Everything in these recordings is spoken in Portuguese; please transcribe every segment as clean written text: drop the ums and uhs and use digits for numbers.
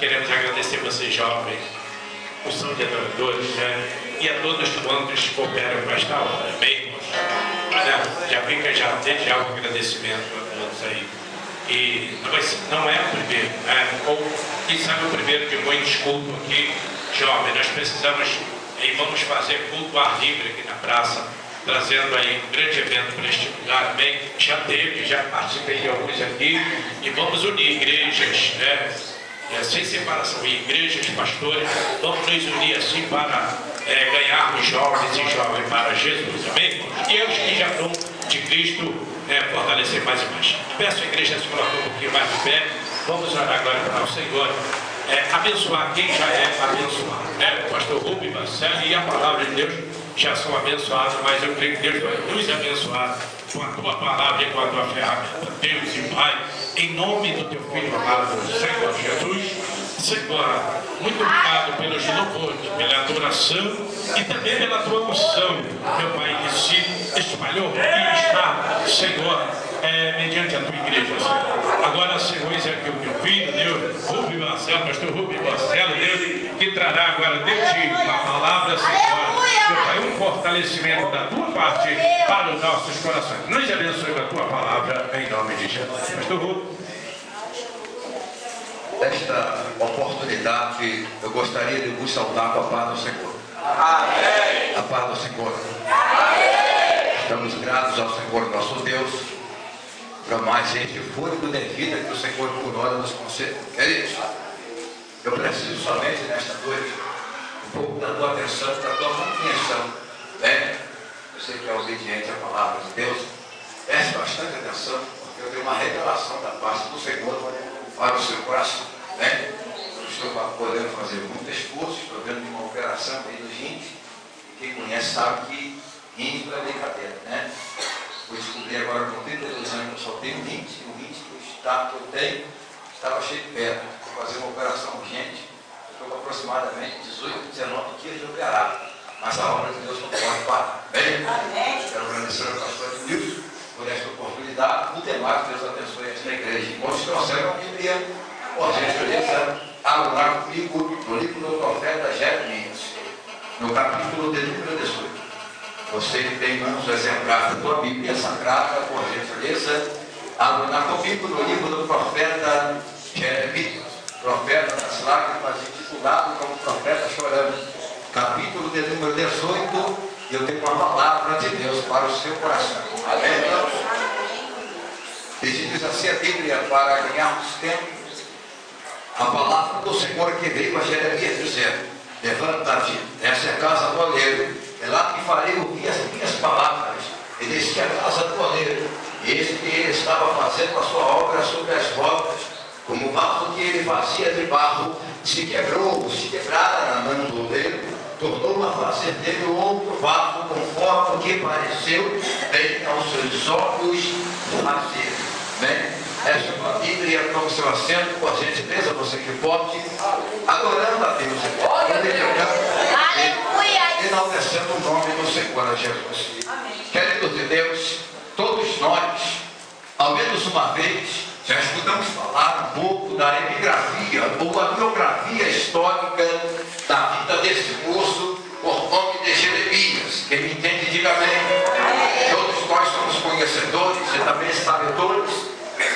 queremos agradecer vocês jovens, o São de Adoradores, né? E a todos quantos cooperam com esta obra, amém? Já fica desde já o agradecimento a todos aí. E não é o primeiro, né? Ou quem sabe o primeiro de muitos cultos aqui, jovem. Nós precisamos e vamos fazer culto ar livre aqui na praça, trazendo aí um grande evento para este lugar, amém? Já participei de alguns aqui, e vamos unir igrejas, né? Sem separação, igrejas, pastores, vamos nos unir assim para ganharmos jovens e jovens para Jesus, amém? E os que já estão de Cristo, fortalecer mais e mais. Peço a igreja a se colocar um pouquinho mais de pé. Vamos orar agora para o Senhor abençoar quem já é abençoado, né? O pastor Rubem, Marcelo e a palavra de Deus já são abençoados, mas eu creio que Deus vai nos abençoar com a tua palavra e com a tua ferramenta. Deus e Pai, em nome do teu Filho amado, Senhor Jesus, Senhor, muito obrigado pelos louvores, pela adoração e também pela tua unção, meu Pai, que se espalhou e está, Senhor, mediante a tua igreja, Senhor. Agora, Senhor, eis aqui o teu filho, Deus, Rubem Marcelo, pastor Rubem Marcelo, Deus, que trará agora de ti a palavra, Senhor, meu Pai, um fortalecimento da tua parte para os nossos corações. Nos abençoe com a tua palavra, em nome de Jesus. Pastor Rubem. Nesta oportunidade, eu gostaria de vos saudar com a paz do Senhor. Amém. A paz do Senhor. Amém. Estamos gratos ao Senhor nosso Deus para mais este fôlego de vida que o Senhor por hora nos concede. Queridos, eu preciso somente nesta noite um pouco da tua atenção, da tua compreensão, né? Eu sei que é obediente à palavra de Deus. Preste bastante atenção, porque eu tenho uma revelação da parte do Senhor para o seu coração, né? Eu estou podendo fazer muito esforço, estou vendo uma operação aí dos rins, e quem conhece sabe que rins não é brincadeira, né? Eu descobri agora com 32 anos que eu só tenho rins, e o rins que eu tenho estava cheio de pedra. Vou fazer uma operação urgente, eu estou com aproximadamente 18, 19 dias de operar, mas a obra de Deus não pode parar. Bem? Quero agradecer ao pastor Edmilson por esta oportunidade. No demais, Deus abençoe esta igreja. Quando trouxeram a Bíblia, por gentileza, abra lá comigo no livro do profeta Jeremias, no capítulo de número 18. Você que tem mãos exemplares da tua Bíblia Sagrada, por gentileza, abra lá comigo no livro do profeta Jeremias, profeta das lágrimas, intitulado como Profeta Chorando, capítulo de número 18. Eu tenho uma palavra de Deus para o seu coração. Amém? E diz assim a Bíblia, para ganharmos tempo, a palavra do Senhor que veio a Jeremias dizendo: levanta-te, essa é a casa do oleiro, é lá que farei ouvir as minhas palavras. E disse que a casa do oleiro, e eis que ele estava fazendo a sua obra sobre as rodas, como o vaso que ele fazia de barro, se quebrou, se quebrara na mão do oleiro, tornou a fazer dele outro vaso, conforme o que pareceu bem aos seus olhos fazer. Bem, esta é uma Bíblia, tome seu assento, por gentileza, você que pode, adorando a Deus, enaltecendo o nome do Senhor Jesus. Queridos de Deus, todos nós, ao menos uma vez, já escutamos falar um pouco da epigrafia ou a biografia histórica da vida desse moço por nome de Jeremias. Quem me entende, diga amém. Todos nós somos conhecedores e também sabedores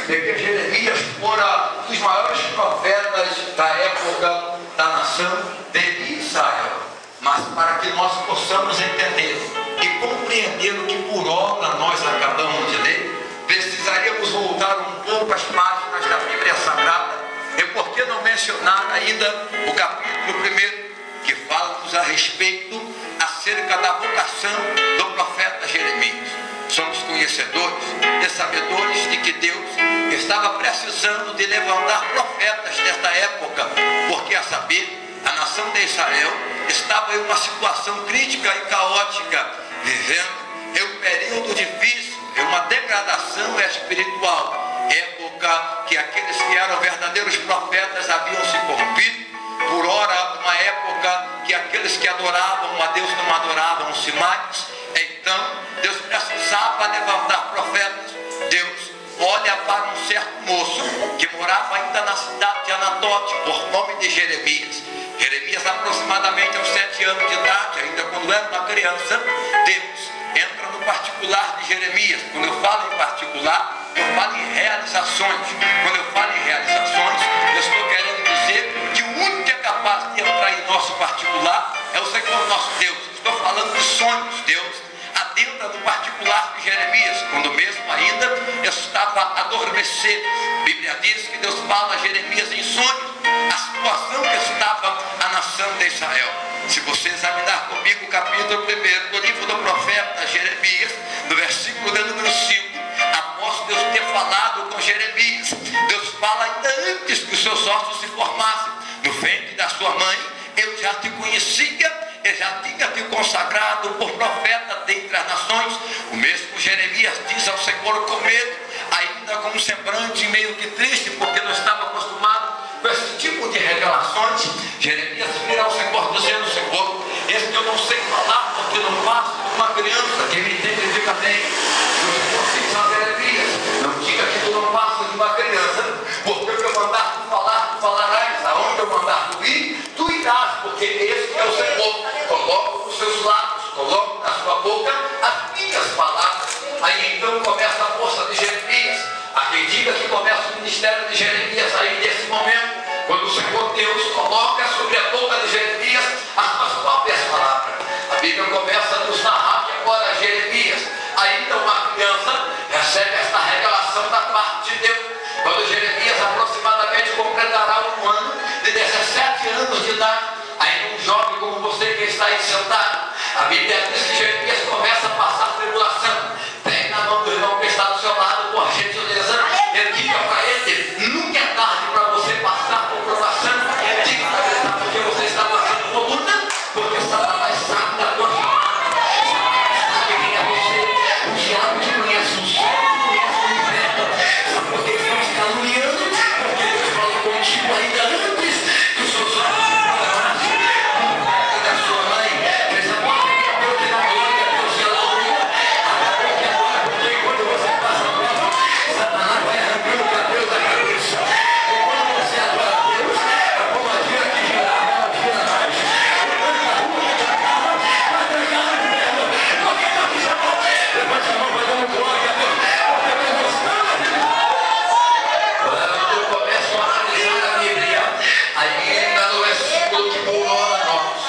de que Jeremias fora um dos maiores profetas da época da nação de Israel. Mas para que nós possamos entender e compreender o que por hora nós acabamos de ler, precisaríamos voltar um pouco às páginas da Bíblia Sagrada. E por que não mencionar ainda o capítulo 1, que fala-nos a respeito acerca da vocação do profeta Jeremias. Somos conhecedores e sabedores de que Deus estava precisando de levantar profetas desta época, porque a saber, a nação de Israel estava em uma situação crítica e caótica, vivendo em um período difícil, em uma degradação espiritual, época que aqueles que eram verdadeiros profetas haviam se corrompido, por ora uma época que aqueles que adoravam a Deus não adoravam-se mais. Então Deus precisava levantar profetas. Deus olha para um certo moço que morava ainda na cidade de Anatote, por nome de Jeremias. Jeremias, aproximadamente aos 7 anos de idade, ainda quando era uma criança, Deus entra no particular de Jeremias. Quando eu falo em particular, eu falo em realizações. Quando eu falo em realizações, eu estou querendo dizer que o único que é capaz de entrar em nosso particular é o Senhor nosso Deus. Estou falando de sonhos. Deus adentra no particular de Jeremias, quando mesmo ainda estava adormecido. A Bíblia diz que Deus fala a Jeremias em sonhos a situação que estava a nação de Israel. Se você examinar comigo o capítulo 1 do livro do profeta Jeremias, no versículo de número 5, após Deus ter falado com Jeremias, Deus fala ainda antes que os seus ossos se formassem. No ventre da sua mãe, eu já te conhecia, eu já tinha te consagrado por profeta dentre as nações. O mesmo Jeremias diz ao Senhor com medo, ainda com um semblante meio que triste, porque não estava acostumado com esse tipo de revelações. Jeremias vira ao Senhor dizendo: Senhor, esse que eu não sei falar, porque não faço uma criança. Quem me entende fica bem. E o Senhor diz a Jeremias: não diga que tu não passas de uma criança, porque o que eu mandar tu falar, tu falarás. Aonde eu mandar tu ir, tu irás, porque esse é o Senhor. Coloco nos seus lábios, coloco na sua boca as minhas palavras. Aí então começa a força de Jeremias. Acredita que começa o ministério de Jeremias aí nesse momento, quando o Senhor Deus coloca sobre a boca de Jeremias as suas próprias palavras. A Bíblia começa a nos narrar que agora Jeremias, ainda uma criança, recebe esta revelação da parte de Deus. Quando Jeremias aproximadamente completará um ano de 17 anos de idade, ainda um jovem como você que está aí sentado, a Bíblia diz que Jeremias começa a passar tribulação. Tem na mão do irmão que está do seu lado, por gentileza, ele diga para ele: nunca é tarde para você passar por provação. Diga para ele: sabe por que você está passando por luta? Porque Satanás sabe da tua chamada, Satanás sabe quem é você. O diabo te conhece no céu, conhece no inferno. Sabe por que eles estão te caluniando? Porque Deus falou contigo ainda antes que os seus olhos se programassem. Da sua mãe, fez a porta que abriu que na glória, Deus se aleluia. Acabou que agora, porque quando você passa a prova, Satanás vai arrancando o cabelo da cabeça. E quando você adora a Deus, a pomadinha que girava, ela gira mais. Vai trancar no inferno. Porque está me chamando. Levante a mão, vai dando glória a Deus. Porque Deus gostando. Quando eu começo a analisar a Bíblia, ainda no versículo que pulou a nós.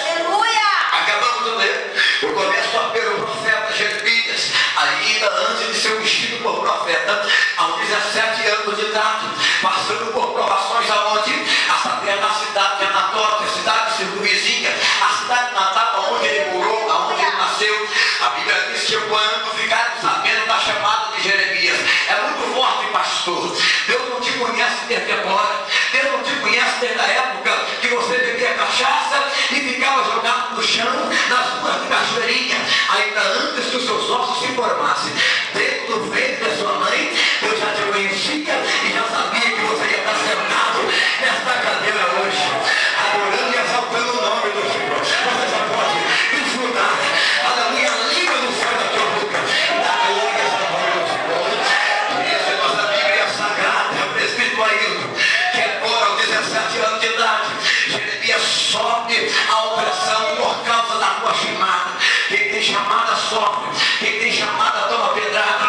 Acabamos de ler, eu começo a ver o profeta Jeremias, ainda antes de ser ungido por profeta, aos 17 anos de idade, passando por provações aonde? A saber, na cidade de Anatote, a cidade circunvizinha, a cidade natal, onde ele morou, aonde ele nasceu. A Bíblia diz que quando ficaram sabendo da chamada de Jeremias, é muito forte, pastor. Deus não te conhece desde agora, Deus não te conhece desde a época que você bebia cachaça e ficava jogado no chão, nas ruas de cachoeirinha, ainda antes que os seus ossos se formassem. Dentro do ventre da sua mãe, eu já te conhecia e já sabia que você ia estar sentado nesta cadeira hoje, adorando e exaltando o nome do Senhor. Você já pode desfrutar, aleluia, a língua do céu da tua boca, da glória da voz do Senhor. Essa é a nossa Bíblia Sagrada, é o presbítero Ailton, que agora aos 17 anos de idade, Jeremias sofre a opressão por causa da tua chamada. Quem tem chamada sofre, quem tem chamada toma pedrada.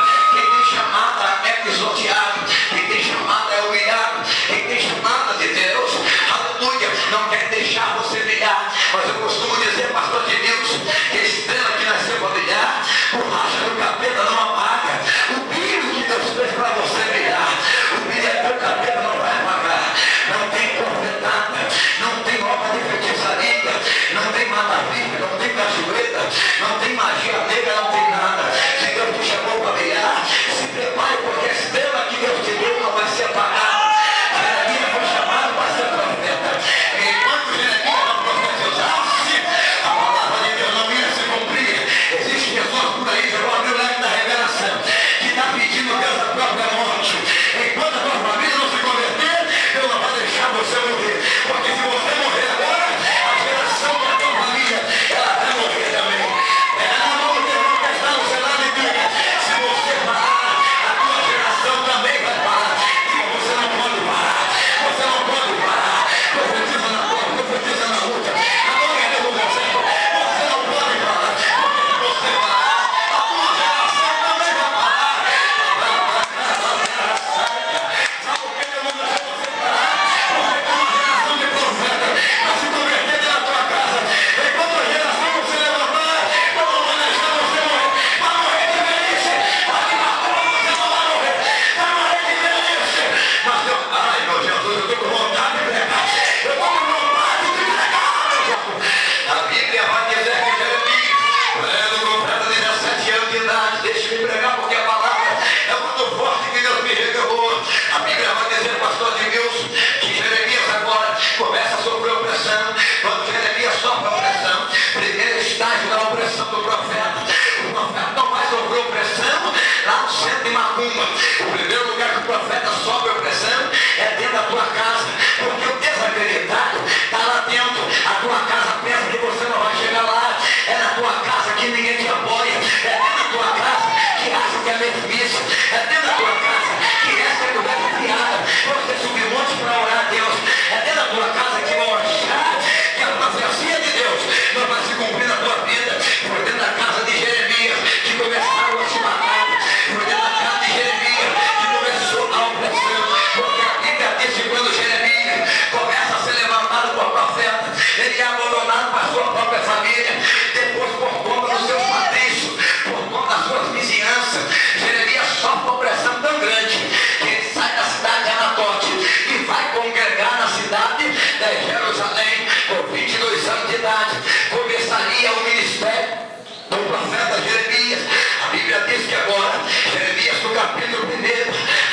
capítulo 1,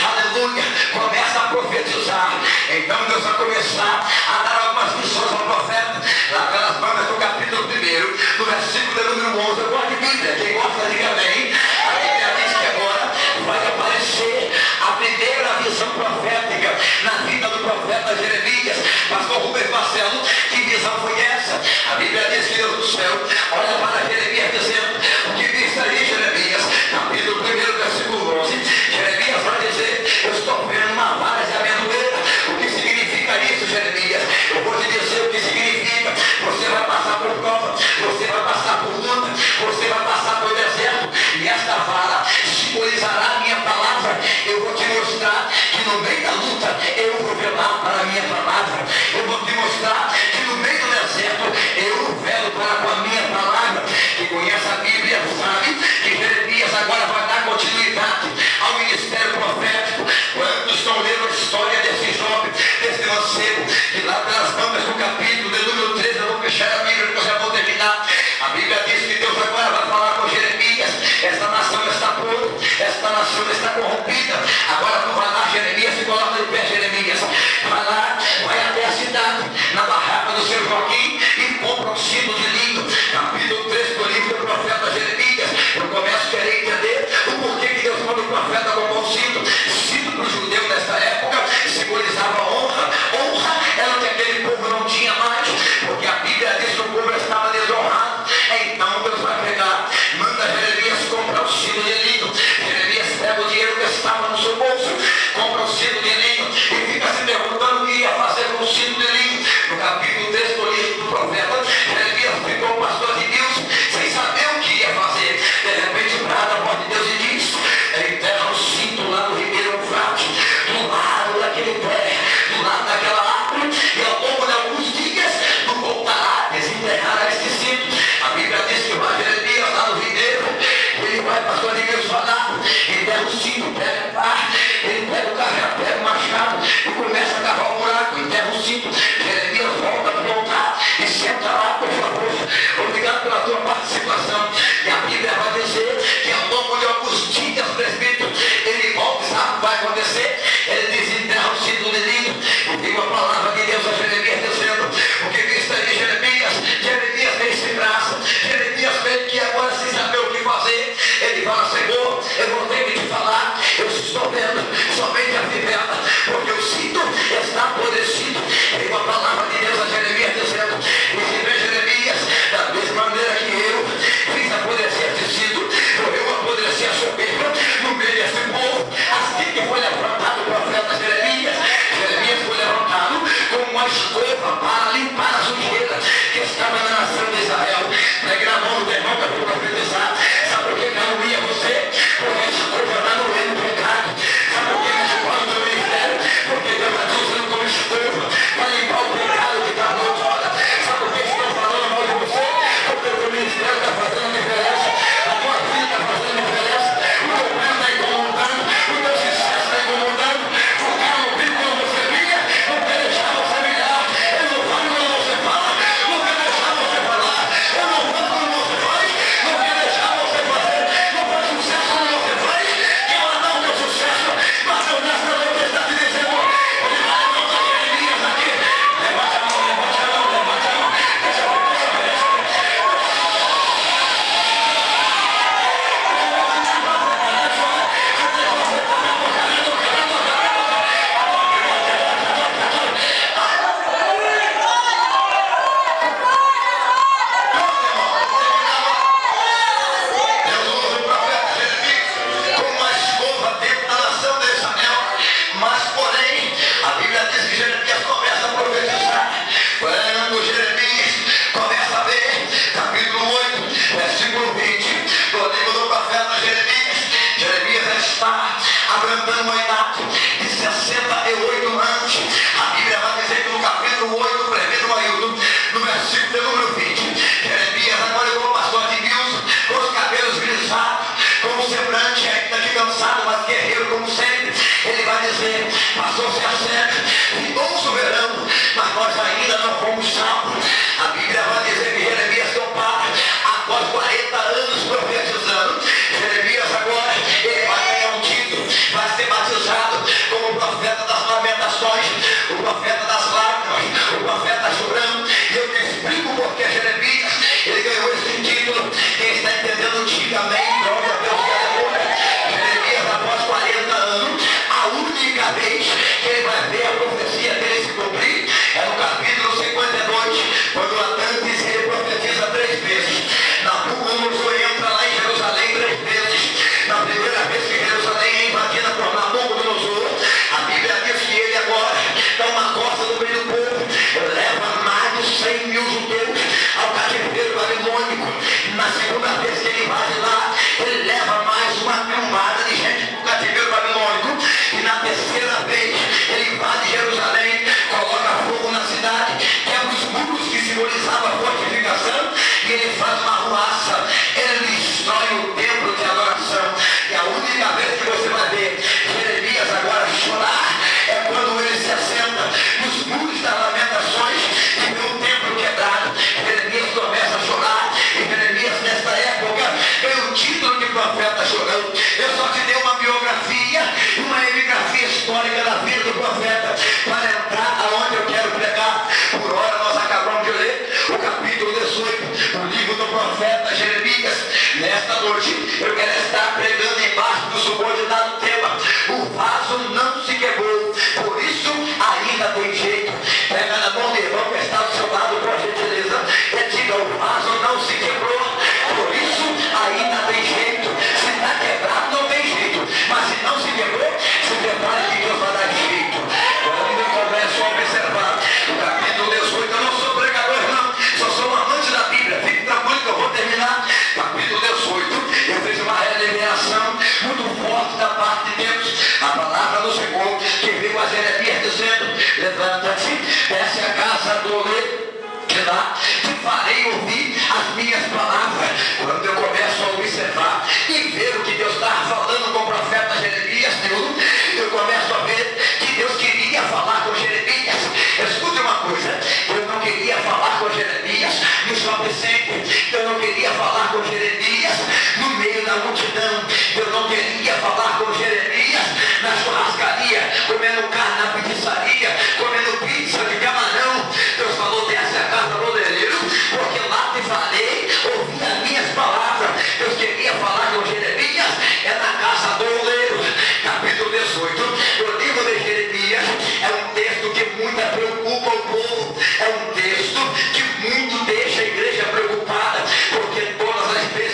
aleluia, começa a profetizar. Então Deus vai começar a dar algumas missões ao profeta, lá pelas bandas do capítulo 1, no versículo de número 11. Eu gosto de Bíblia, quem gosta diga amém. A Bíblia diz que agora vai aparecer a primeira visão profética na vida do profeta Jeremias. Pastor Rubens Marcelo, que visão foi essa? A Bíblia diz que Deus do céu olha para Jeremias dizendo: o que viste aí, Jeremias? Capítulo 1, versículo 11. Jeremias vai dizer: eu estou vendo uma vara de amendoeira. O que significa isso, Jeremias? Eu vou te dizer o que significa. Você vai passar por prova, você vai passar por luta, você vai passar por deserto, e esta vara simbolizará a minha palavra. Eu vou te mostrar que no meio da luta eu vou velar para a minha palavra. Eu vou te mostrar que no meio do deserto eu velo para a minha palavra. Quem conhece a Bíblia sabe que Jeremias agora vai dar continuidade ao ministério profético. Quando estão lendo a história desse jovem, desse mancebo, que lá pelas bandas do capítulo de número 13, eu vou fechar a Bíblia, porque eu já vou terminar. A Bíblia diz que Deus agora vai falar com Jeremias: esta nação está podre, esta nação está corrompida. Agora tu vai lá, Jeremias, se coloca de pé, Jeremias. Vai lá, vai até a cidade, na barraca do seu Joaquim, e compra um cinto de linho. Capítulo 3 do livro do profeta Jeremias. Eu começo a querer entender o porquê que Deus manda o profeta comprar um cinto. Cinto para o judeu nessa época simbolizava honra. Honra era o que aquele povo não tinha mais, porque a Bíblia diz que o povo estava desonrado. Então Deus vai pegar, manda Jeremias comprar o cinto de linho. Jeremias pega o dinheiro que estava no seu bolso, compra o cinto de linho e fica se perguntando o que ia fazer com o cinto de linho. No capítulo 3 do livro do profeta, Jeremias ficou o pastor de Deus sem saber o que ia fazer. De repente, brada a voz de Deus e diz: ele enterra o cinto lá no Ribeiro Eufrates, do lado daquele pé, do lado daquela árvore, e ao longo de alguns dias tu voltará a desenterrar este cinto. A Bíblia diz que vai Jeremias lá no Ribeiro, ele vai, pastor de Deus, falar, enterra o cinto, pega a pá, ele pega o carro, pega o machado e começa a cavar um buraco, enterra o cinto. Jeremias volta para voltar e senta lá, por favor. Obrigado pela tua participação. E a Bíblia vai dizer que ao longo de alguns dias, presbítero, ele volta e sabe o que vai acontecer. Ele desenterra o cinto de linho e tem uma palavra de Deus a Jeremias dizendo: o que viste aí, Jeremias? Jeremias veio sem graça. Jeremias veio que agora sem saber o que fazer. Ele fala: Senhor, eu vou ter que te falar, eu estou vendo somente a fivela, porque o cinto está apodrecido. Tem uma palavra de Deus a Jeremias dizendo: e se vê, Jeremias, da mesma maneira que eu fiz apodrecer esse cinto, eu apodreci a soberba no meio desse povo. Assim que foi levantado o profeta Jeremias, Jeremias foi levantado como uma escova para limpar a sujeira que estava na nação de Israel. Pegue na mão do irmão que eu vou profetizar. Sabe por que não ia você? Porque a escova está no reino do pecado. Sabe por que a escova do ministério? Porque Deus está usando como escova para limpar o pecado que está no fora. Sabe por que estou falando mal de você? Porque o teu ministério está fazendo diferença, a tua vida está fazendo diferença, o teu plano está incomodando, o teu sucesso está incomodando. O cara não vive quando você briga, não quer deixar você brilhar. Ele não fala quando você fala, não quer deixar você falar. Ele não fala quando você faz, não quer deixar você fazer. Não faz sucesso quando você faz, quer matar o teu sucesso. Mas Deus nessa noite está te dizendo: ele vai levantar Jeremias aqui. Levante a mão, levante a mão, levante a mão. Abrandando uma idade de 68 anos. A Bíblia vai dizer que no capítulo 8, prevendo Ailton, no versículo de número 20, Jeremias agora igual o pastor de Deus, com os cabelos grisados, com o semblante ainda de cansado, mas guerreiro como sempre. Ele vai dizer: passou-se a século, findou-se o verão, mas nós ainda não fomos salvos. A Bíblia vai dizer que Jeremias compara após 40 anos profetizando. Jeremias agora, ele vai ganhar um título. Eu quero estar pregando embaixo do subordinado tema: o vaso não se quebrou, por isso ainda tem jeito. Pega na mão do irmão que está do seu lado, por gentileza, e diga: o vaso não se quebrou, por isso ainda tem jeito. Se está quebrado, não tem jeito, mas se não se quebrou, se prepare que Deus vai dar jeito. Quando eu começo a observar o capítulo 18, eu não sou pregador não, só sou um amante da Bíblia, fique tranquilo que eu vou terminar. Capítulo 18, eu fiz uma revelação muito forte da parte de Deus. A palavra do Senhor que veio a Jeremias dizendo: levanta-te, desce a casa do oleiro, que lá te farei ouvir as minhas palavras. Quando eu começo a observar e ver o que Deus estava falando com o profeta Jeremias, eu começo a ver que Deus queria falar com Jeremias. Escute uma coisa: eu não queria falar com Jeremias no shopping center, eu não queria falar com Jeremias no meio da multidão, eu não queria falar com Jeremias na churrascaria, comendo carne na pizzaria, comendo pizza de camarão. Deus falou: desce a casa do oleiro, porque lá te farei ouvir as minhas palavras. Deus queria falar com Jeremias na casa do oleiro. Capítulo 18, o livro de Jeremias é um texto que muito preocupa o povo, é um texto que muito deixa a igreja preocupada, porque todas as vezes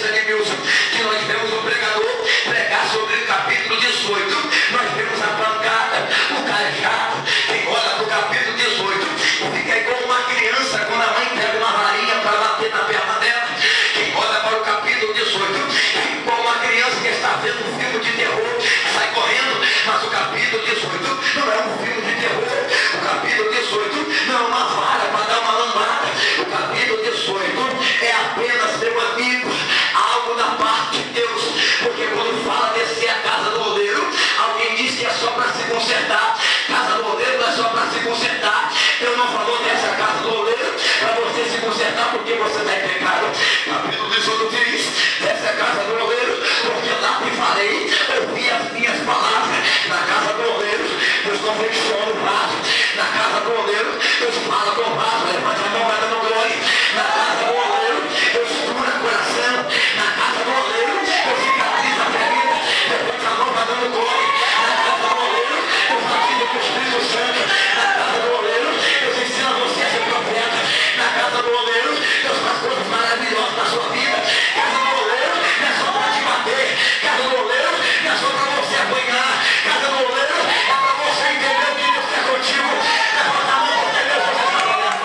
que nós vemos o pregador pregar sobre o capítulo 18, nós vemos a pancada, o cajado. Quem olha para o capítulo 18 fica igual uma criança quando a mãe pega uma varinha para bater na perna dela. Quem olha para o capítulo 18 fica igual uma criança que está vendo um filme de terror, sai correndo. Mas o capítulo 18 não é um filme de terror, o capítulo 18 não é uma vara para dar uma lambada, o capítulo 18 é apenas, meu amigo, algo da parte de Deus. Porque quando fala descer a casa do oleiro, alguém diz que é só para se consertar. Casa do oleiro não é só para se consertar. Eu não falou dessa casa do oleiro para você se consertar porque você está em pecado. Capítulo 18 diz: desce a casa do oleiro, porque lá te farei ouvir as minhas palavras. Na casa do oleiro, Deus confecciona o vaso. Na casa do oleiro, Deus fala com o vaso. Levante a mão, vai dando glória. Na casa do oleiro, Deus cura o coração. Na casa do oleiro, Deus cicatriza a ferida. Levante a mão, vai dando glória. Na casa do oleiro, Deus batiza com o Espírito Santo. Na casa do oleiro, Deus ensina você a ser profeta. Na casa do oleiro, Deus faz coisas maravilhosas na sua vida. Casa do oleiro não é só para te bater. Casa do oleiro não é só para você apanhar. Casa do oleiro é para você entender o que Deus quer contigo. Levanta a mão, porque Deus você está falando.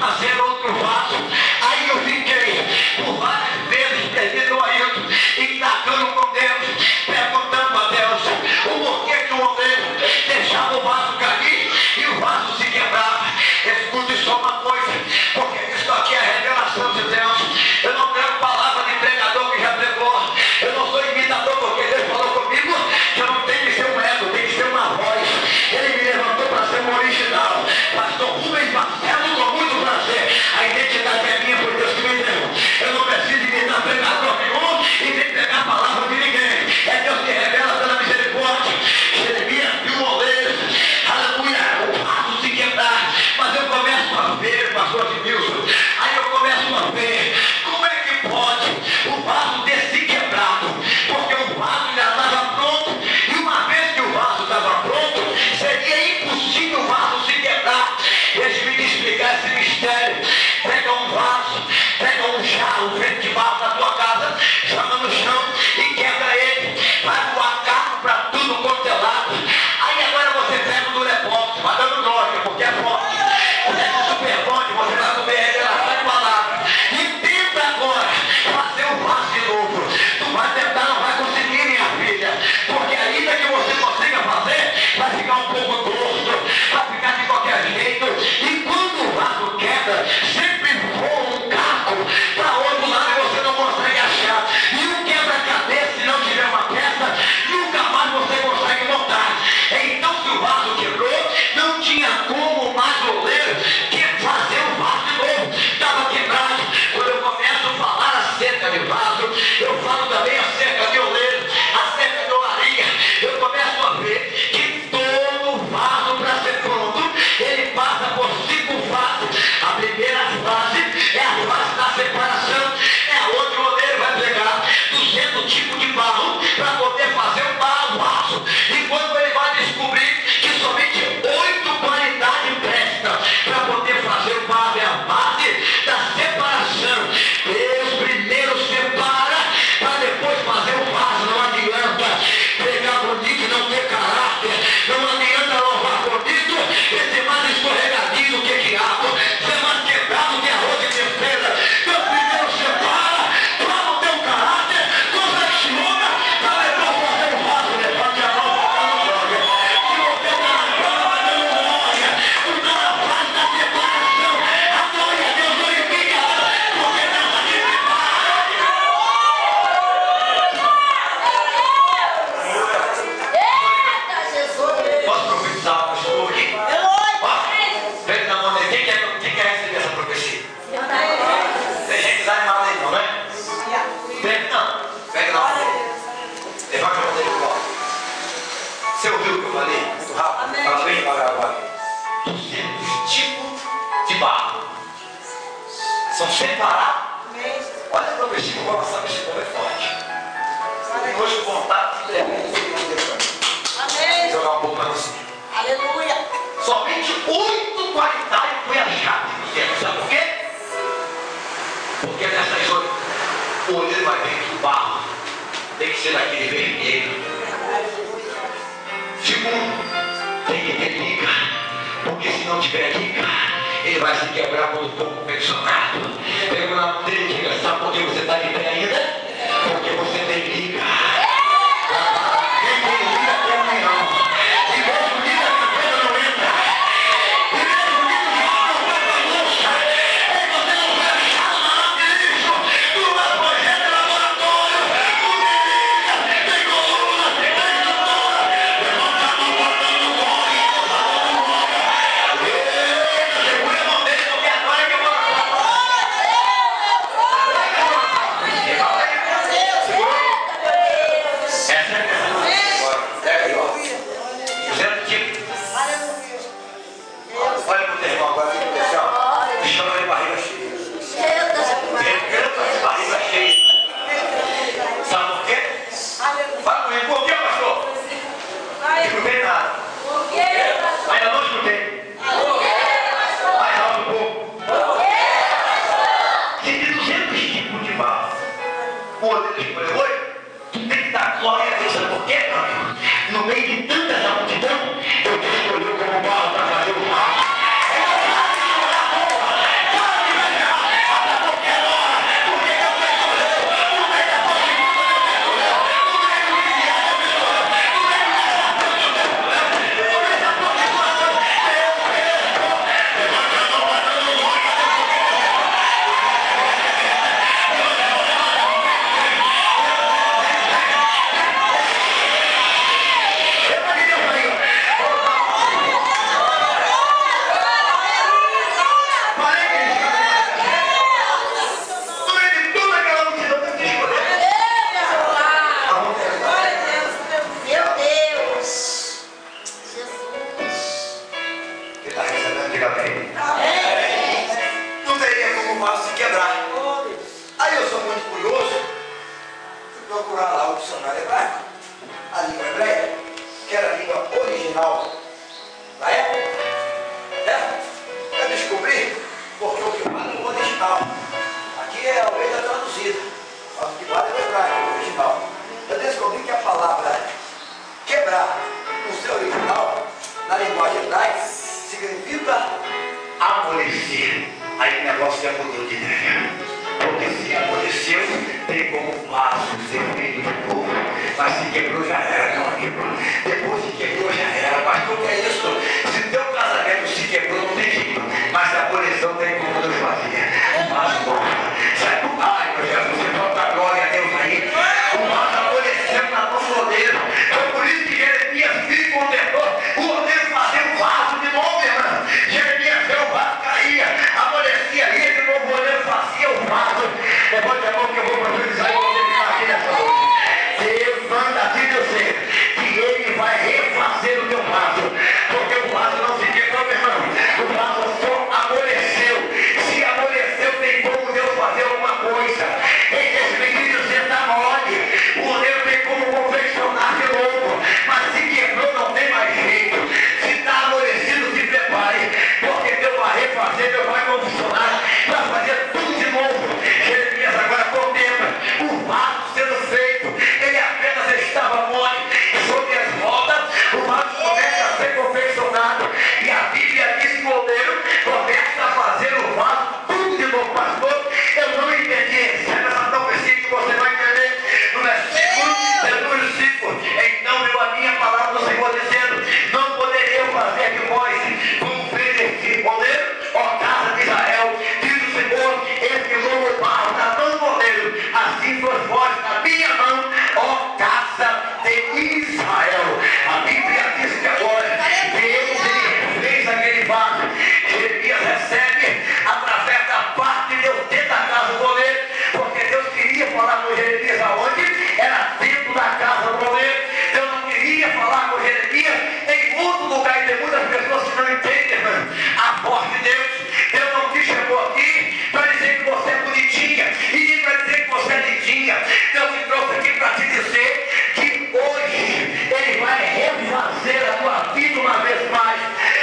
fazer outro vaso. Aí eu fiquei por várias vezes pedindo a Ailton, indagando com Deus, perguntando a Deus o porquê que o oleiro deixava o vaso cair e o vaso se quebrava. Escute só uma coisa, porque isso aqui é a revelação de Deus. Eu não quero palavra de pregador que já pregou. Eu não sou imitador, porque Deus falou comigo que eu não tenho que ser um ego, tem que ser uma voz. Ele me levantou para ser um original. Pastor Rubens Marcelo, com muito prazer. A identidade é minha, foi Deus que me deu. Eu não preciso imitar pregador nenhum e nem pegar a palavra de ninguém. É Deus que revela pela misericórdia. Jeremias viu o oleiro, aleluia, o vaso se quebrar. Mas eu começo a ver, pastor Edmilson, aí eu começo a ver como é que pode o vaso ter se quebrado. Porque o vaso já estava pronto, e uma vez que o vaso estava pronto, seria impossível o vaso se quebrar. Deixe-me te explicar esse mistério. Pega um vaso, pega um jarro feito de barro na tua casa, joga no chão e quebra ele. Vai voar carro para tudo quanto é lado. Aí agora você pega o Durepox, vai dando droga, porque é forte. Pega o Superbond, você vai comer revelação de palavra. E tenta agora fazer o vaso de novo. Tu vai tentar, não vai conseguir, minha filha. Porque ainda que você consiga fazer, vai ficar um pouco torto, vai ficar de qualquer jeito. E quando o vaso quebra, sempre voa um caco para outro lado e você não consegue achar. E um quebra-cabeça, se não tiver uma peça, nunca mais você consegue montar. Então, se o vaso quebrou, não tinha como mais o oleiro que fazer o vaso de novo. Estava quebrado. Quando eu começo a falar acerca de vaso, eu falo também acerca de oleiro, acerca de olaria. Eu começo a ver que todo vaso, para ser pronto, ele passa por 5 fases. A primeira fase é a fase da separação. É onde o oleiro vai pegar 200 tipos de barro para poder fazer um vaso. E quando ele vai descobrir que somente 8 qualidades prestam para poder fazer o vaso, é a base da separação. Deus primeiro separa para depois fazer o vaso. Não adianta pegar bonito e não ter caráter. Não adianta louvar bonito e ser mais escorregadio que quiabo, ser mais quebrado que arroz de terceira. Deus primeiro separa para não ter um caráter, confecciona para depois fazer o vaso. Levante a mão, não joga. Se você está na cama, não glória. Tu está na fase da separação. Adore a Deus, glorifica, porque nessa aqui se Posso profetizar uma pessoa aqui? Pega na mão dele. Quem quer receber essa profecia? Tem gente desanimada aí, não é? Pega não. Pega na mão dele. Levanta a mão dele pro alto. Você ouviu o que eu falei? Muito rápido. Fala bem devagar agora. 200 tipos de barro. São separados. Olha a profecia que eu vou passar para esse povo, é forte. Hoje o contato jogar um pouco para você. Aleluia. Somente 8 qualidades foi achado em você. Sabe por quê? Porque nessas 8, o oleiro vai ver que o barro tem que ser daquele vermelho. Segundo, tem que ter liga. Porque se não tiver liga, ele vai se quebrar quando for confeccionado. Pega na mão dele e diga: sabe por que você está de pé ainda? Porque você tem liga. Quem tem liga tem união. E mesmo liga que a coisa não entra. E mesmo liga que não vai para a bolsa. E você não vai achar nada disso. Tu vai projeto de laboratório. Tu tem liga, tem coluna, tem estrutura. Levanta a mão botando o gole. Segura a mão dele, porque agora é que Aí o negócio já mudou de ideia. Porque se aconteceu, tem como vaso ser feito de povo. Mas se quebrou já era, meu amigo. Depois se quebrou já era. Pastor, o que é isso? Se teu casamento se quebrou, não tem jeito. Mas a punição tem como Deus fazer. O vaso novo. Ai, meu Jesus, você volta a glória a Deus aí. O vaso amoleceu na mão do oleiro. Foi por isso que Jeremias viu e contemplou o oleiro fazer o vaso de novo, irmão. Jeremias viu o vaso caía, amolecia ali, de novo o oleiro fazia o vaso. Levante a mão que eu vou profetizar e vou terminar aqui nessa noite. Deus manda a ti dizer que Ele vai refazer o teu vaso. Porque o vaso não se quebrou, meu irmão. O vaso só amoleceu. Se amoleceu, tem como Deus fazer alguma coisa. Ei, esse menino, você está mole. O oleiro tem como confeccionar de novo. Mas se quebrou, não tem mais jeito. Se está amolecido, se prepare. Porque Deus vai refazer, Deus vai confeccionar. Vai fazer tudo de novo. Jeremias agora contempla o vaso sendo feito. Ele apenas estava mole. Sobre as rodas, o vaso começa a ser confeccionado. E a Bíblia diz que o oleiro começa a fazer o vaso tudo de novo. Pastor, eu não entendi. Recebe essa profecia que você vai entender no versículo número 5. Então veio a minha palavra do Senhor dizendo: não poderia eu fazer de vós como fez esse oleiro, ó casa de Israel, diz o Senhor, esse novo barro na mão do oleiro, assim sois vós na minha mão, ó casa de Israel. A Bíblia diz que agora Deus ele fez aquele vaso. Jeremias recebe através da parte de Deus dentro da casa do oleiro, porque Deus queria falar com Jeremias aonde? Era dentro da casa do oleiro. Deus não queria falar com Jeremias em outro lugar. E tem muitas pessoas que não entendem, irmão, a voz de Deus. Deus não te chamou aqui para dizer que você é bonitinha e nem para dizer que você é lindinha. Deus te trouxe aqui para te dizer que hoje Ele vai refazer a tua vida uma vez mais.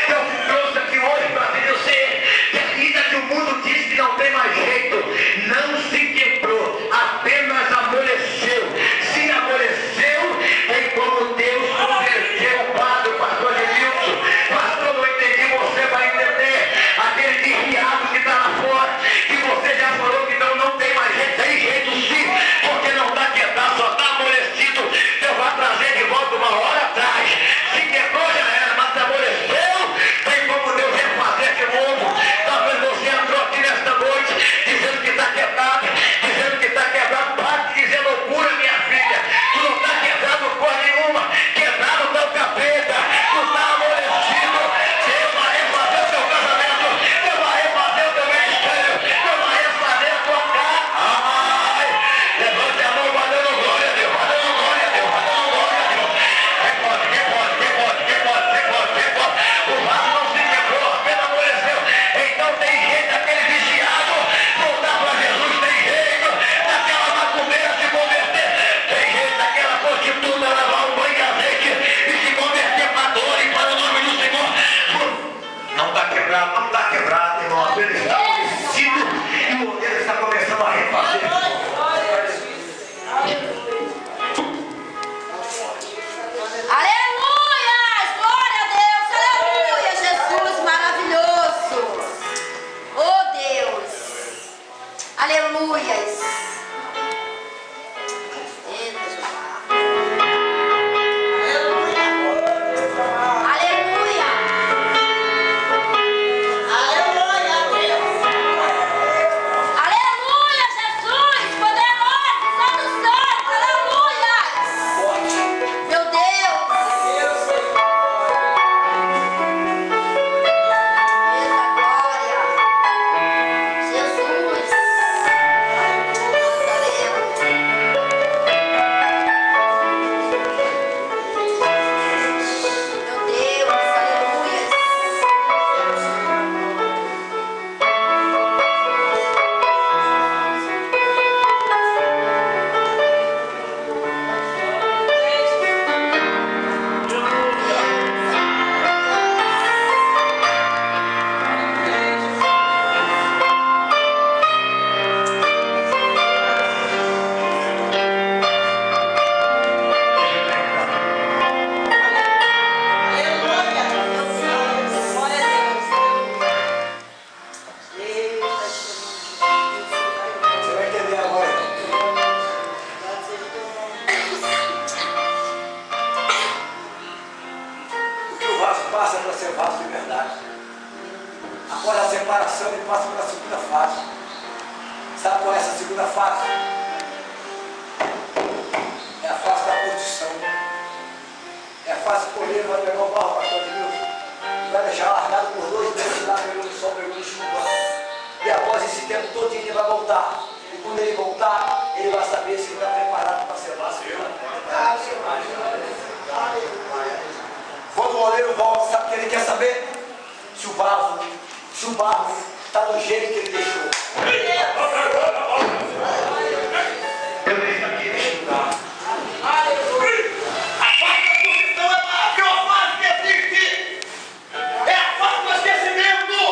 Deus te trouxe aqui hoje para te dizer que ainda que o mundo diz que não tem mais jeito, não se quebrou, apenas amoleceu. Se amoleceu, tem como Deus converter o quadro, pastor Edilson. Pastor, não entendi, você vai entender. Aquele desviado que está lá fora, que você já falou que não tem mais jeito, tem jeito sim, porque não está quebrado, só está amolecido. Deus vai trazer de volta uma hora atrás. Se quebrou já era, mas amoleceu, tem como Deus refazer de novo. Talvez você entrou aqui nesta noite dizendo que está quebrado, dizendo que está quebrado. Para de dizer loucura, minha filha. Tu não está quebrado por nenhuma. Quebrado está o capeta. Tu está amolecido. Deus vai refazer o teu casamento. Deus vai refazer o teu ministério. Deus vai refazer a tua casa. Ai, levante a mão, vai dando glória a Deus. Vai dando glória a Deus. Vai dando glória a Deus. Quem pode. O vaso não se quebrou, apenas amoleceu. Então tem jeito daquele viciado voltar para Jesus. Tem jeito daquela macumbeira se converter. Tem jeito daquela prostituta levar um banho de azeite e se converter para a dor e para o nome do Senhor. Não está quebrado, irmão. Ele está amolecido e o oleiro está começando a refazer. Aleluia! Glória a Deus! Aleluia! Jesus maravilhoso! Oh Deus! Aleluia! Eita, Jeová! Aleluia! Aleluia! Aleluia, Jesus! Poderoso! Santo Santo! Aleluia! Meu Deus! Eita glória! Jesus! segunda fase é a fase da curtição. É a fase que o oleiro vai pegar o barro, pastor Edmilson, e vai deixar largado por 2 meses lá, pegando o sol, pegando o chuva. E após esse tempo todinho ele vai voltar. E quando ele voltar, ele vai saber se ele está preparado para ser vazio. Quando o oleiro volta, sabe o que ele quer saber? Se o barro está do jeito que ele deixou. Eu deixo aqui nesse lugar. A fase da posição é a pior fase que existe. É a fase do esquecimento.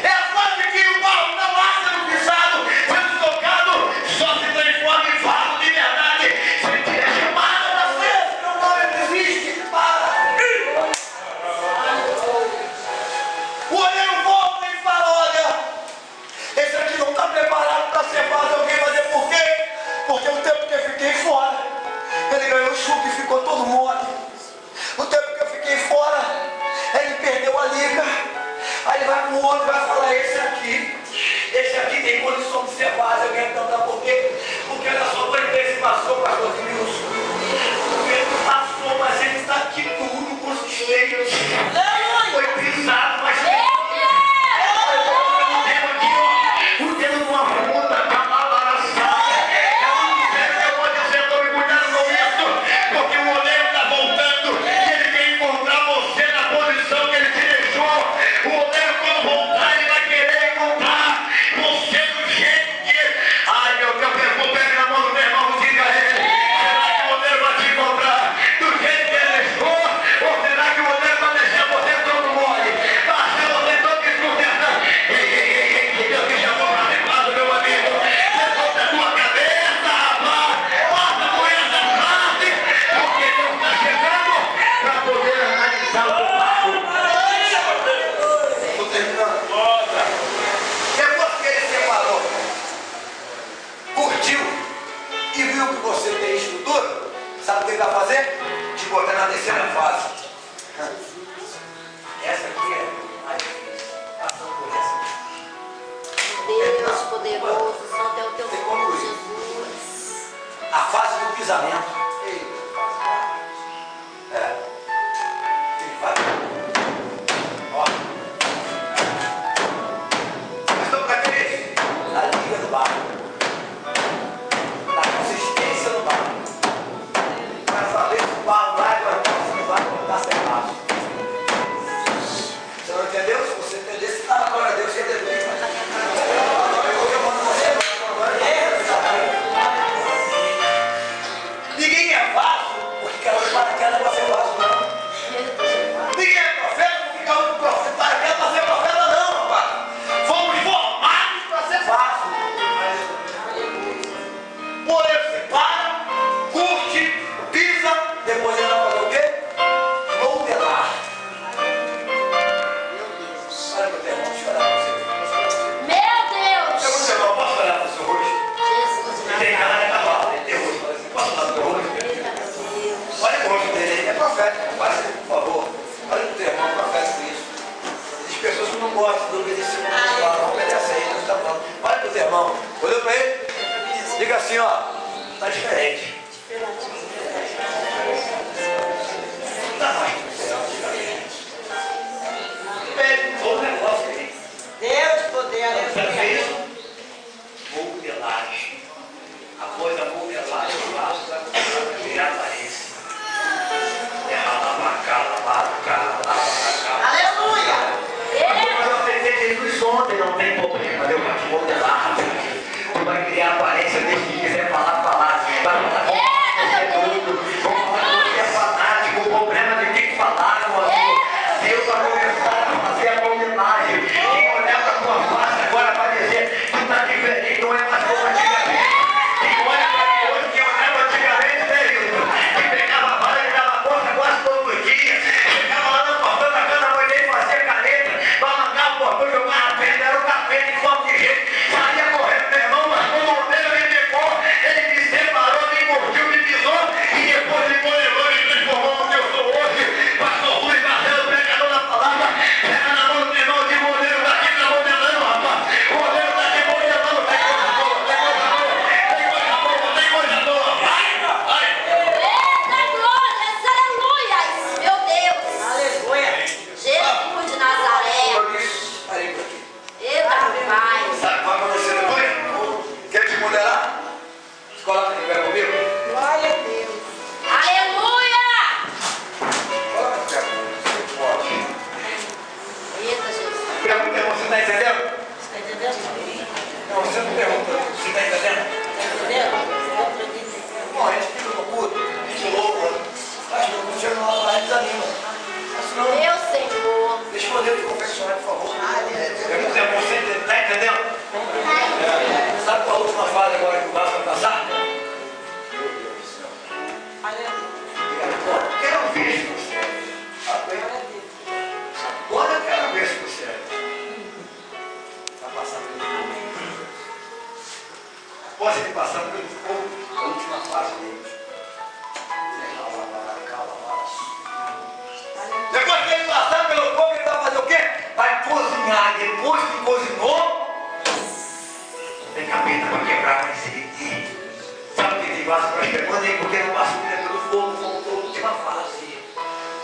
É a fase que o barro está lá sendo pisado, sendo tocado, só se transforma em vaso de verdade. Se ele tiver chamado para ser, meu nome existe. Para. O olheiro volta e fala: olha, esse aqui não está preparado para ser vaso. Alguém vai dizer por quê? Porque o tempo que eu fiquei fora, ele ganhou chuva e ficou todo mole. O tempo que eu fiquei fora, ele perdeu a liga. Aí ele vai para o outro e vai falar: esse aqui tem condição de ser vaso. Alguém pergunta por quê? Porque olha só, quando ele passou, pastor Wilson, ele passou, mas ele está aqui tudo com os esteios. Foi pisado, mas o dedo numa fruta, porque o oleiro está voltando e ele quer encontrar você na posição que ele te deixou. O oleiro, quando voltar, ele vai querer encontrar você do jeito que... Ai, meu Deus, pega na mão do meu irmão, diga a ele: será que o oleiro vai te encontrar do jeito que ele deixou? Ou será que o oleiro vai deixar você todo mole? Vai deixar você todo desconcertado? Ei, Deus te chamou para ser vaso, meu amigo. Levanta a tua cabeça, rapaz. Passa por essa fase, porque Deus está chegando para poder analisar o teu barco. Estou terminando. Depois que ele separou, curtiu e viu que você tem estrutura, sabe o que ele vai fazer? Te botar na terceira fase. Essa aqui é a difícil. Passando por essa. Deus poderoso, santo é o teu Tem nome, como ir. Jesus. A fase do pisamento. É. Ele vai. Ó. Mas estamos para quê? Na liga do barco. Na consistência do barco. Para saber se o barco vai se o barco não está cerrado. Você não entendeu? Se você entender, você está na glória a Deus, você entendeu. Ninguém é vaso porque caiu de paraquedas para ser vaso, não. Ninguém é profeta porque caiu de paraquedas para ser profeta, não, rapaz. Fomos formados para ser vaso. Por ele se para, curte, pisa, depois ele vai fazer o quê? Modelar. Olha meu irmão, deixa eu orar para você. Meu Deus! Eu vou dizer, irmão, posso orar para o seu rosto? Jesus de Tem cara Nazaré. de cavalo, ele tem rosto. Posso orar para o seu rosto? Eita Deus. Olha o rosto dele, é profético, quase, por favor. Olha o teu irmão, é profético isso. Existem pessoas que não gostam de obedecer o que Deus fala, não obedece aí, Deus está falando. Olha pro teu irmão, olhou para ele, diga assim, ó, tá diferente. Tá mais diferente. Pede todo negócio aí. Deus poder, Sabe o que é isso? Modelagem. Após a modelagem, o laço vai começar a virar aparência. aleluia. Mas eu aceitei Jesus ontem, não tem problema. Deus vai te modelar, rapaz. Tu vai criar a aparência desse que quiser falar. Vai falar que você é doido. Vamos falar que você é fanático. O problema de quem falar, meu amigo. Deus vai começar a fazer a modelagem. Quem olhar para a tua face agora vai dizer: Posso ir passando pelo fogo, a última fase dele. Depois que ele passar pelo fogo, ele vai fazer o quê? Vai cozinhar. Depois que cozinhou, tem capeta para quebrar, mas ele sabe o que ele passa para quebrar? Porque não passa pelo fogo, como a última fase.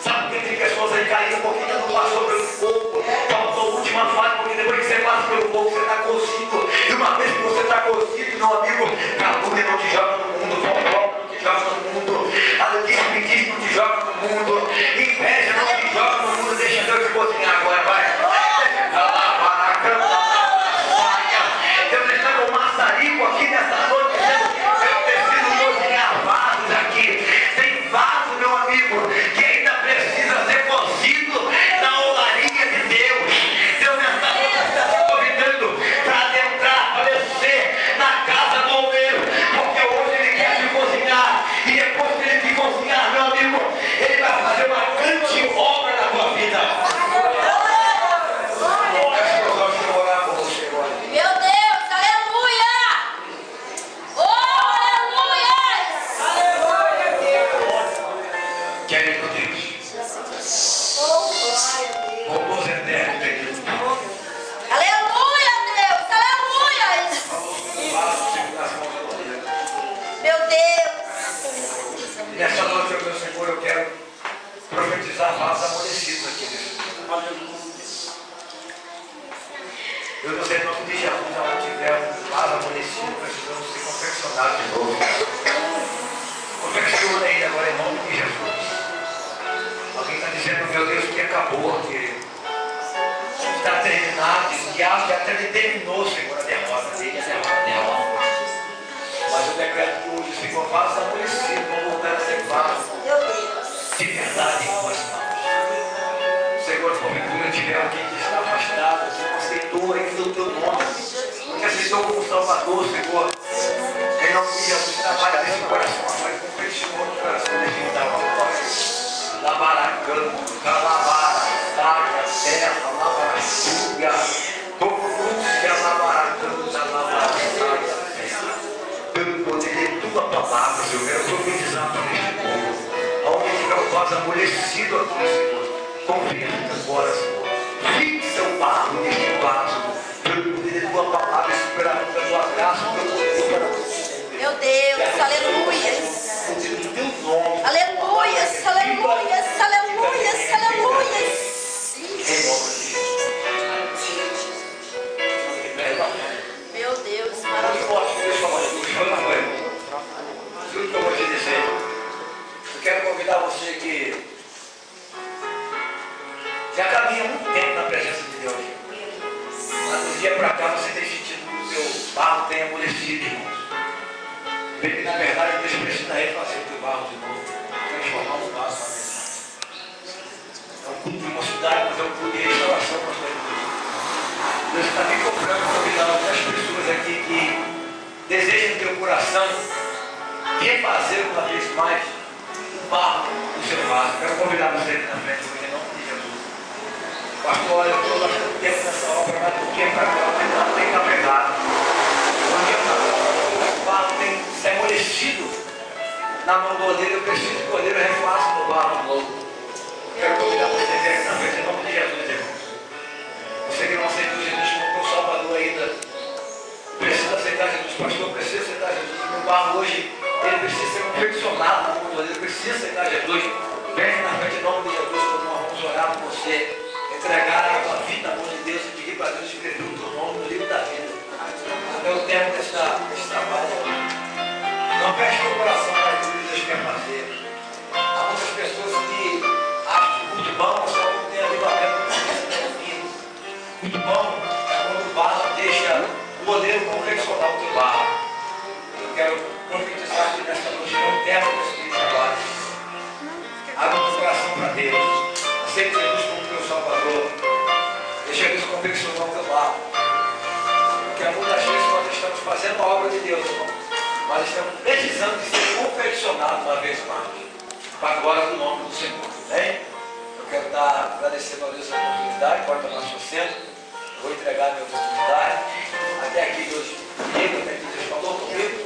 Sabe por que tem pessoas aí caíram porque ainda não passou pelo fogo? Faltou a última fase, porque depois que você passa pelo fogo, você está cozido. E uma vez que você está cozido, meu amigo, calúnia não te joga no mundo, fofoca não te joga no mundo, alegria não te joga no mundo, inveja não te joga no mundo. Deixa Deus te cozinhar agora, vai. Deus está com um maçarico aqui nessa noite, dizendo, eu preciso cozinhar vasos aqui. Tem vaso, meu amigo, que ainda precisa ser cozido na olaria de Deus. Deus está te convidando para adentrar, para descer na casa do oleiro, porque hoje Ele quer te cozinhar, e depois que Ele te cozinhar, meu amigo, Ele vai fazer uma grande obra na tua vida. Meu Deus, aleluia! Oh, aleluia! Querem com Deus? Vamos eternos, Deus. Aleluia, Deus, aleluia! Meu Deus! E nessa noite, meu Senhor, eu quero profetizar vasos amolecidos aqui nesse mundo. Eu não sei, em nome de Jesus, onde tiver um vaso amolecido, precisamos ser confeccionados de novo. Confecciona ainda agora em nome de Jesus. Alguém está dizendo, meu Deus, que acabou, que está terminado, o diabo já até determinou, Senhor, a derrota dele, a derrota. Mas eu decreto que hoje, Senhor, vasos amolecidos vão voltar a ser vasos Meu Deus! de verdade em tuas mãos. Senhor, porventura tiver alguém que está afastado, que não aceitou ainda o teu nome, que aceitou como Salvador, Senhor, em nome de Jesus, trabalha nesse coração, mas confeccionou no coração desse dar uma voz. Labaracando, calabara, saca, terra, labaracunga, tocúcia, labaracando, labaracunga, pelo poder de tua palavra, Senhor, eu quero profetizar para este povo, aonde tiver um vaso amolecido aqui, Senhor. Converta agora, Senhor. Fixa o barro neste vaso, pelo poder da tua palavra, esperando da tua graça, pelo poder para você. Meu Deus, aleluia! Poder do teu nome. Aleluia, aleluia, aleluia, aleluia! Em nome de Jesus. Meu Deus, Eu maravilhoso! posso deixar uma coisa. Tudo que eu vou te dizer. Eu quero convidar você que já caminha muito tempo na presença de Deus. Mas do dia para cá você tem sentido que o seu barro tem amolecido, irmãos. Vê que na verdade Deus precisa refazer o teu barro de novo, transformar um vaso na verdade. É um culto de mocidade, mas é um culto de restauração para a sua vida. Deus está me comprando, convidando algumas pessoas aqui que desejam no teu coração refazer uma vez mais o barro do seu vaso. Quero convidar você aqui na frente, em nome de Jesus. Pastor, olha, eu estou bastante tempo nessa obra, mas do que para cá, mas não tem carregado. O barro tem se amolecido na mão do oleiro, eu preciso que o oleiro refaça no barro novo. Quero convidar você aqui na frente, em nome de Jesus, irmãos. Você que não aceitou Jesus como teu Salvador ainda, precisa aceitar Jesus. Pastor, precisa aceitar Jesus. O meu barro hoje, ele precisa ser confeccionado na mão do oleiro, precisa aceitar Jesus. Vem na frente, em nome de Jesus, quando nós vamos orar por você. Entregar a tua vida na mão de Deus e pedir para Deus escrever o teu nome no livro da vida. Até o tempo desse trabalho. Não feche teu coração para aquilo que Deus quer fazer. Há muitas pessoas que acham muito bom, só não tem avivamento com muito bom é quando o vaso deixa o oleiro confeccionar o teu barro. Eu quero profetizar aqui nesta noite, não tempo desse trabalho. Abre o teu coração para Deus. Aceita Jesus como teu Salvador. Deixa Deus confeccionar o teu barro. Porque muitas vezes nós estamos fazendo a obra de Deus, irmão. Mas estamos precisando de ser confeccionados uma vez mais. Para a glória do nome do Senhor. Amém? Eu quero estar agradecendo a Deus a oportunidade. Pode tomar seu centro. Vou entregar a minha oportunidade. Até aqui Deus comigo, até aqui Deus falou comigo.